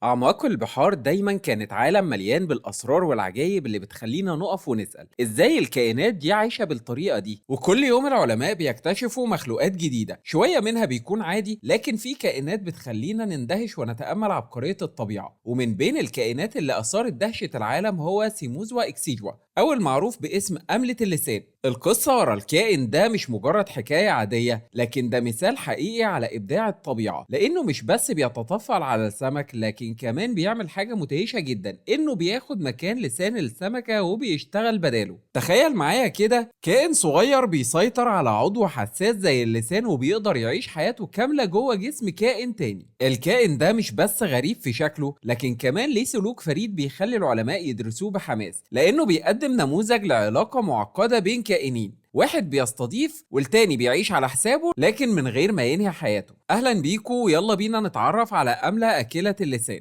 أعماق البحار دايما كانت عالم مليان بالأسرار والعجائب اللي بتخلينا نقف ونسأل إزاي الكائنات دي عايشة بالطريقة دي. وكل يوم العلماء بيكتشفوا مخلوقات جديدة، شوية منها بيكون عادي لكن في كائنات بتخلينا نندهش ونتأمل عبقرية الطبيعة. ومن بين الكائنات اللي أثارت دهشة العالم هو سيموزوا إكسيجوا، أو المعروف باسم أملة اللسان. القصة ورا الكائن ده مش مجرد حكاية عادية، لكن ده مثال حقيقي على إبداع الطبيعة، لأنه مش بس بيتطفل على السمك لكن كمان بيعمل حاجة مدهشة جدا، إنه بياخد مكان لسان السمكة وبيشتغل بداله. تخيل معايا كده كائن صغير بيسيطر على عضو حساس زي اللسان وبيقدر يعيش حياته كاملة جوه جسم كائن تاني. الكائن ده مش بس غريب في شكله، لكن كمان ليه سلوك فريد بيخلي العلماء يدرسوه بحماس، لأنه بيقدم نموذج لعلاقة معقدة بين كائنين، واحد بيستضيف والتاني بيعيش على حسابه لكن من غير ما ينهي حياته. أهلا بيكو ويلا بينا نتعرف على أملة أكلة اللسان.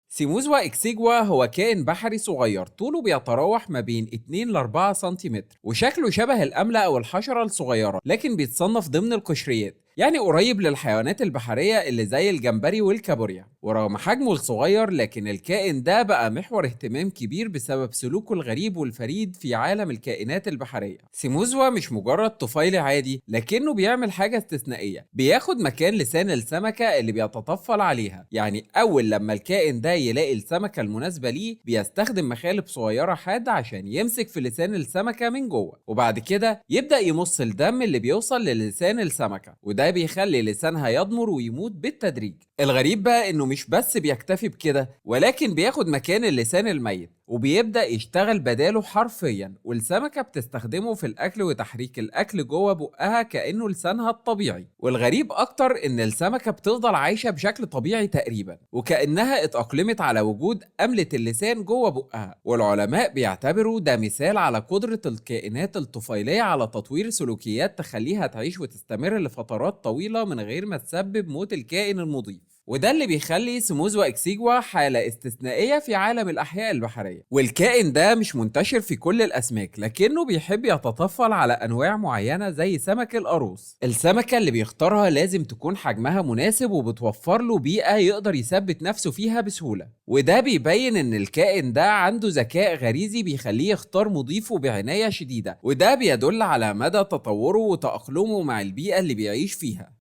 سيموزوا إكسيجوا هو كائن بحري صغير طوله بيتراوح ما بين 2 ل 4 سنتيمتر، وشكله شبه الأملة أو الحشرة الصغيرة لكن بيتصنف ضمن القشريات، يعني قريب للحيوانات البحرية اللي زي الجمبري والكابوريا. ورغم حجمه الصغير لكن الكائن ده بقى محور اهتمام كبير بسبب سلوكه الغريب والفريد في عالم الكائنات البحرية. سيموزوا مش مجرد طفيلي عادي، لكنه بيعمل حاجة استثنائية، بياخد مكان لسان السمكة اللي بيتطفل عليها. يعني أول لما الكائن ده يلاقي السمكة المناسبة ليه بيستخدم مخالب صغيرة حادة عشان يمسك في لسان السمكة من جوه، وبعد كده يبدأ يمص الدم اللي بيوصل للسان السمكة، وده بيخلي لسانها يضمر ويموت بالتدريج. الغريب بقى انه مش بس بيكتفي بكده، ولكن بياخد مكان اللسان الميت وبيبدأ يشتغل بداله حرفيا، والسمكة بتستخدمه في الأكل وتحريك الأكل جوه بقها كأنه لسانها الطبيعي. والغريب أكتر إن السمكة بتفضل عايشة بشكل طبيعي تقريبا، وكأنها اتأقلمت على وجود أملة اللسان جوه بقها. والعلماء بيعتبروا ده مثال على قدرة الكائنات الطفيلية على تطوير سلوكيات تخليها تعيش وتستمر لفترات طويلة من غير ما تسبب موت الكائن المضيف. وده اللي بيخلي سموزوا إكسيجوا حالة استثنائية في عالم الأحياء البحرية. والكائن ده مش منتشر في كل الأسماك، لكنه بيحب يتطفل على أنواع معينة زي سمك القاروص. السمكة اللي بيختارها لازم تكون حجمها مناسب وبتوفر له بيئة يقدر يثبت نفسه فيها بسهولة، وده بيبين إن الكائن ده عنده ذكاء غريزي بيخليه يختار مضيفه بعناية شديدة، وده بيدل على مدى تطوره وتأقلمه مع البيئة اللي بيعيش فيها.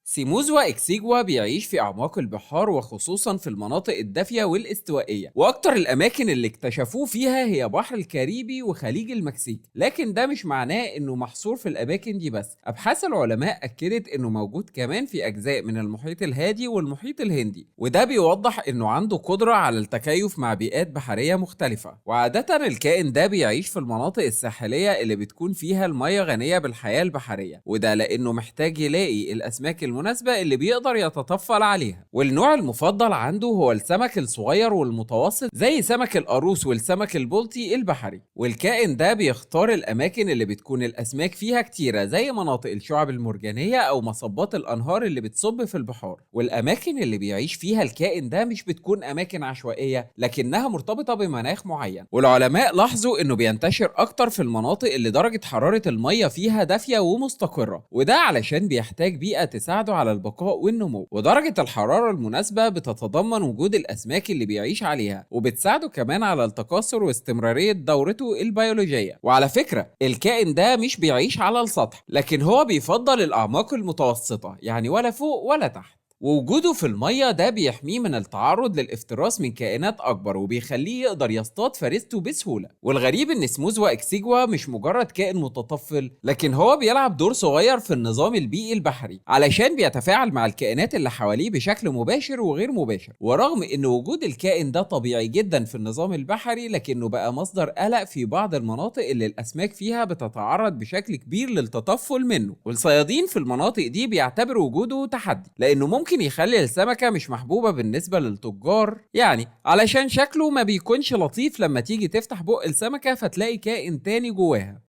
سيموزوا إكسيجوا بيعيش في أعماق البحار وخصوصا في المناطق الدافية والاستوائية، وأكتر الأماكن اللي اكتشفوه فيها هي بحر الكاريبي وخليج المكسيك. لكن ده مش معناه إنه محصور في الأماكن دي بس، أبحاث العلماء أكدت إنه موجود كمان في أجزاء من المحيط الهادي والمحيط الهندي، وده بيوضح إنه عنده قدرة على التكيف مع بيئات بحرية مختلفة. وعادة الكائن ده بيعيش في المناطق الساحلية اللي بتكون فيها المياه غنية بالحياة البحرية، وده لأنه محتاج يلاقي الأسماك المناسبة اللي بيقدر يتطفل عليها. والنوع المفضل عنده هو السمك الصغير والمتوسط زي سمك القاروص والسمك البلطي البحري. والكائن ده بيختار الأماكن اللي بتكون الأسماك فيها كتيرة زي مناطق الشعب المرجانية أو مصبات الأنهار اللي بتصب في البحار. والأماكن اللي بيعيش فيها الكائن ده مش بتكون أماكن عشوائية، لكنها مرتبطة بمناخ معين. والعلماء لاحظوا إنه بينتشر أكتر في المناطق اللي درجة حرارة المية فيها دافية ومستقرة، وده علشان بيحتاج بيئة تساعده على البقاء والنمو. ودرجة الحرارة المناسبة بتتضمن وجود الأسماك اللي بيعيش عليها، وبتساعده كمان على التكاثر واستمرارية دورته البيولوجية. وعلى فكرة الكائن ده مش بيعيش على السطح، لكن هو بيفضل الأعماق المتوسطة، يعني ولا فوق ولا تحت. ووجوده في المية ده بيحميه من التعرض للافتراس من كائنات أكبر، وبيخليه يقدر يصطاد فريسته بسهولة. والغريب إن سموزوا إكسيجوا مش مجرد كائن متطفل، لكن هو بيلعب دور صغير في النظام البيئي البحري علشان بيتفاعل مع الكائنات اللي حواليه بشكل مباشر وغير مباشر. ورغم إن وجود الكائن ده طبيعي جدا في النظام البحري، لكنه بقى مصدر قلق في بعض المناطق اللي الأسماك فيها بتتعرض بشكل كبير للتطفل منه. والصيادين في المناطق دي بيعتبروا وجوده تحدي، لأنه ممكن يخلي السمكة مش محبوبة بالنسبة للتجار، يعني علشان شكله ما بيكونش لطيف لما تيجي تفتح بق السمكة فتلاقي كائن تاني جواها.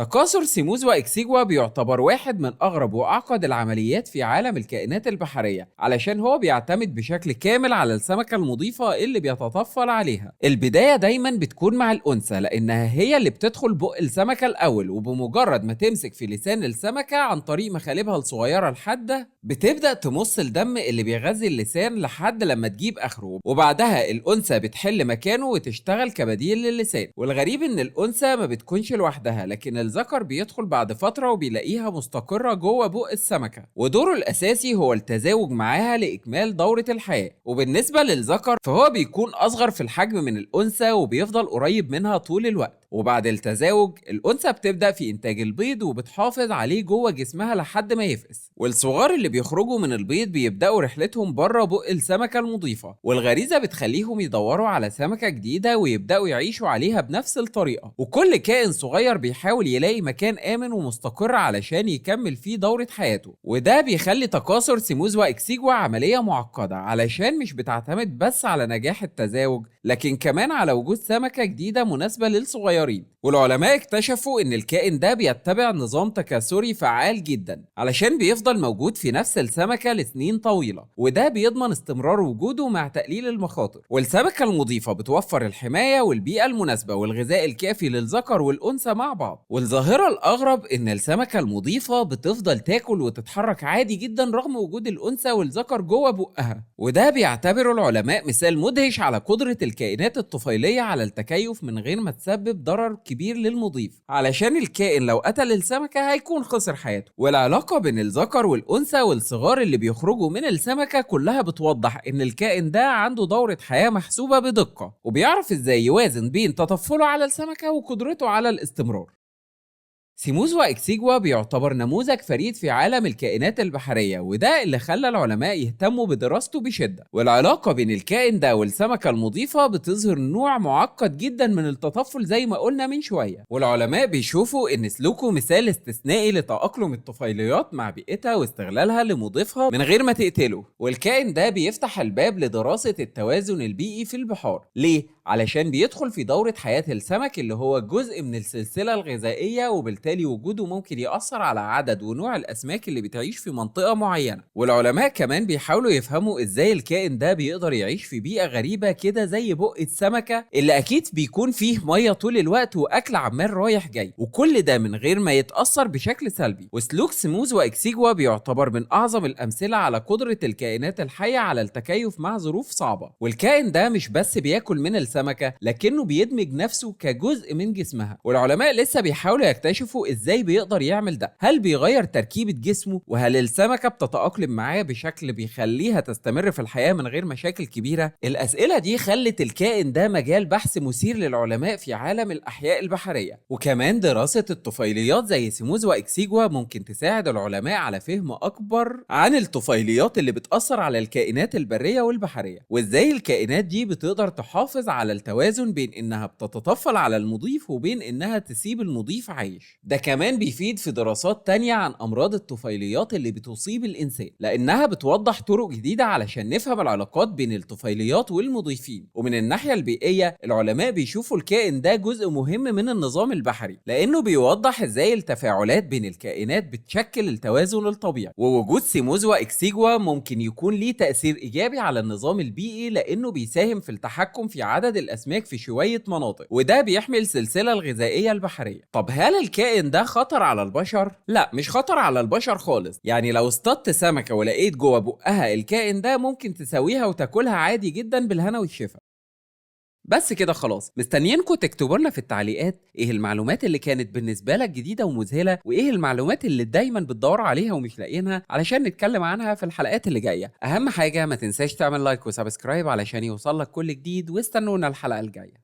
تكاثر سيموز واكسيجوا بيعتبر واحد من اغرب واعقد العمليات في عالم الكائنات البحريه، علشان هو بيعتمد بشكل كامل على السمكه المضيفه اللي بيتطفل عليها. البدايه دايما بتكون مع الانثى، لانها هي اللي بتدخل بق السمكه الاول، وبمجرد ما تمسك في لسان السمكه عن طريق مخالبها الصغيره الحاده بتبدا تمص الدم اللي بيغذي اللسان لحد لما تجيب اخره، وبعدها الانثى بتحل مكانه وتشتغل كبديل للسان. والغريب ان الانثى ما بتكونش لوحدها، لكن الذكر بيدخل بعد فتره وبيلاقيها مستقره جوه بق السمكه، ودوره الاساسي هو التزاوج معاها لاكمال دوره الحياه. وبالنسبه للذكر فهو بيكون اصغر في الحجم من الانثى وبيفضل قريب منها طول الوقت، وبعد التزاوج الانثى بتبدا في انتاج البيض وبتحافظ عليه جوه جسمها لحد ما يفقس، والصغار اللي بيخرجوا من البيض بيبداوا رحلتهم بره بق السمكه المضيفه، والغريزه بتخليهم يدوروا على سمكه جديده ويبداوا يعيشوا عليها بنفس الطريقه. وكل كائن صغير بيحاول يلاقي مكان امن ومستقر علشان يكمل فيه دوره حياته، وده بيخلي تكاثر سيموز واكسيجوا عمليه معقده، علشان مش بتعتمد بس على نجاح التزاوج لكن كمان على وجود سمكه جديده مناسبه للصغيرين. والعلماء اكتشفوا ان الكائن ده بيتبع نظام تكاثري فعال جدا، علشان بيفضل موجود في نفس السمكه لسنين طويله، وده بيضمن استمرار وجوده مع تقليل المخاطر. والسمكه المضيفه بتوفر الحمايه والبيئه المناسبه والغذاء الكافي للذكر والانثى مع بعض. والظاهره الاغرب ان السمكه المضيفه بتفضل تاكل وتتحرك عادي جدا رغم وجود الانثى والذكر جوه بقها، وده بيعتبره العلماء مثال مدهش على قدره الكائنات الطفيليه على التكيف من غير ما تسبب ضرر كبير للمضيف، علشان الكائن لو قتل السمكه هيكون خسر حياته. والعلاقه بين الذكر والانثى والصغار اللي بيخرجوا من السمكه كلها بتوضح ان الكائن ده عنده دوره حياه محسوبه بدقه، وبيعرف ازاي يوازن بين تطفله على السمكه وقدرته على الاستمرار. سيموز واكسيجوا بيعتبر نموذج فريد في عالم الكائنات البحرية، وده اللي خلى العلماء يهتموا بدراسته بشدة. والعلاقة بين الكائن ده والسمكة المضيفة بتظهر نوع معقد جدا من التطفل زي ما قلنا من شوية، والعلماء بيشوفوا ان سلوكه مثال استثنائي لتأقلم الطفيليات مع بيئتها واستغلالها لمضيفها من غير ما تقتله. والكائن ده بيفتح الباب لدراسة التوازن البيئي في البحار. ليه؟ علشان بيدخل في دورة حياة السمك اللي هو جزء من السلسلة الغذائية، وبالتالي وجوده ممكن يأثر على عدد ونوع الأسماك اللي بتعيش في منطقة معينة. والعلماء كمان بيحاولوا يفهموا إزاي الكائن ده بيقدر يعيش في بيئة غريبة كده زي بق السمكة اللي أكيد بيكون فيه مية طول الوقت وأكل عمال رايح جاي، وكل ده من غير ما يتأثر بشكل سلبي. وسلوك سيموز واكسيجوا بيعتبر من أعظم الأمثلة على قدرة الكائنات الحية على التكيف مع ظروف صعبة. والكائن ده مش بس بياكل من السمكة لكنه بيدمج نفسه كجزء من جسمها، والعلماء لسه بيحاولوا يكتشفوا ازاي بيقدر يعمل ده. هل بيغير تركيبة جسمه؟ وهل السمكة بتتأقلم معاه بشكل بيخليها تستمر في الحياة من غير مشاكل كبيرة؟ الأسئلة دي خلت الكائن ده مجال بحث مثير للعلماء في عالم الأحياء البحرية. وكمان دراسة الطفيليات زي سيموز واكسيجوا ممكن تساعد العلماء على فهم أكبر عن الطفيليات اللي بتأثر على الكائنات البرية والبحرية، وازاي الكائنات دي بتقدر تحافظ على التوازن بين انها بتتطفل على المضيف وبين انها تسيب المضيف عايش. ده كمان بيفيد في دراسات تانية عن امراض الطفيليات اللي بتصيب الانسان، لانها بتوضح طرق جديدة علشان نفهم العلاقات بين الطفيليات والمضيفين. ومن الناحية البيئية العلماء بيشوفوا الكائن ده جزء مهم من النظام البحري، لانه بيوضح ازاي التفاعلات بين الكائنات بتشكل التوازن الطبيعي. ووجود سيموز واكسيجوا ممكن يكون ليه تأثير ايجابي على النظام البيئي، لانه بيساهم في التحكم في عدد الأسماك في شوية مناطق، وده بيحمي السلسلة الغذائية البحرية. طب هل الكائن ده خطر على البشر؟ لا، مش خطر على البشر خالص. يعني لو اصطدت سمكة ولقيت جوه بقها الكائن ده ممكن تسويها وتاكلها عادي جدا بالهنا والشفا. بس كده خلاص، مستنيينكم تكتبوا لنا في التعليقات ايه المعلومات اللي كانت بالنسبة لك جديدة ومذهلة، وايه المعلومات اللي دايما بتدوروا عليها ومش لاقيينها، علشان نتكلم عنها في الحلقات اللي جاية. اهم حاجة ما تنساش تعمل لايك وسبسكرايب علشان يوصلك كل جديد، واستنونا الحلقة الجاية.